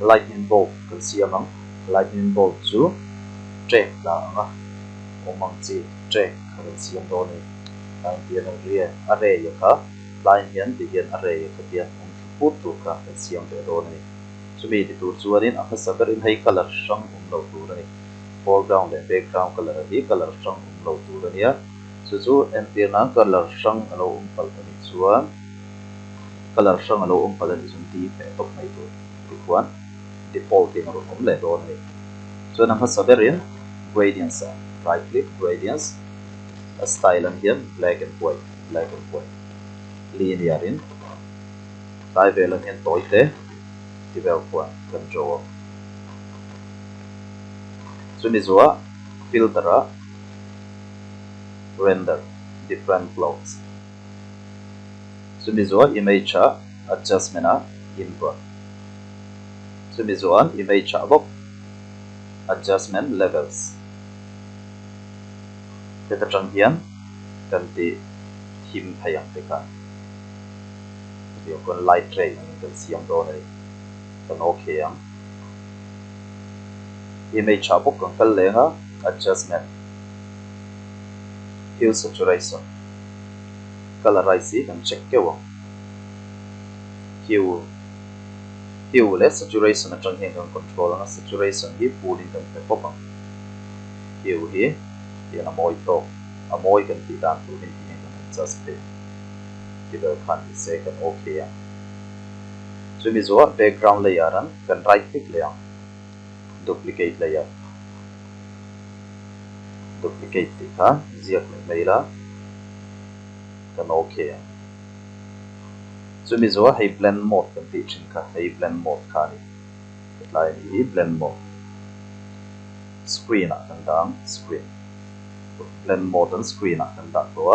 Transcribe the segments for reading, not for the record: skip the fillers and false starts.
lightning bolt kan siam ang lightning bolt chu track la anga omang chi track kan siam do ni ang pian ang ria array ya kha line hian ti hian array ka pian om put tu ka kan siam de do ni chumi ti tur chuanin a saber in hei color sang lo tur ni foreground and background color hi color sang lo tur ni ya chu empire na color sang alo pal ni chuan color sang alo pal ni chun ti pe tok mai tu kuan default in ro le do ni so na saber in gradients right click gradients a style and here black and white linear in tai velan hen toite develop one control sunizwa filter render different blocks sunizwa image adjustment input sunizwa image box adjustment levels teta chang hian kan ti thim thayang te kan ti kon light tray kan siam do nei kan okay ang image box kan kal lenga adjustment hue saturation colorize kan check ke wa hue le saturation atang hen kan control ang saturation hi pulin kan pe popang hue hi yana moi to amoi kan ti dan tu ni kan adjust pe ti da kan se kan okay ang so mi zo background layer an kan right click layer duplicate layer duplicate ti kha ziak mai la kan okay so mi zo hei blend mode kan ti chin kha hei blend mode kha ni lai ni blend mode screen kan dang screen blend mode and screen kan dang to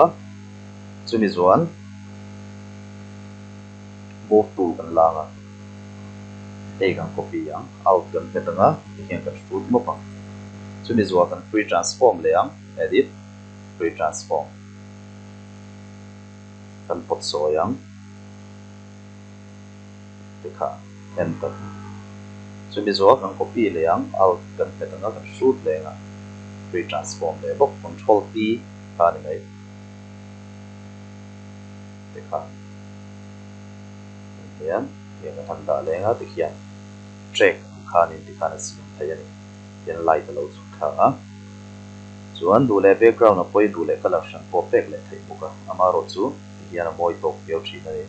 so mi zo an move tool kan langa ei kan copy yang out kan petanga hian kan shoot mo pa so mi zo kan free transform leang edit free transform kan pot so yang tikha enter so mi zo kan copy leang out kan petanga kan shoot lenga free transform le bok control P ka ni mai tikha hian yang kan da lenga tikhian track khanin tikhana sim thayani yan light lo chu tha chuan du le background a poi du le color san po pek le thai buka amaro chu yan moi tok pio thi nei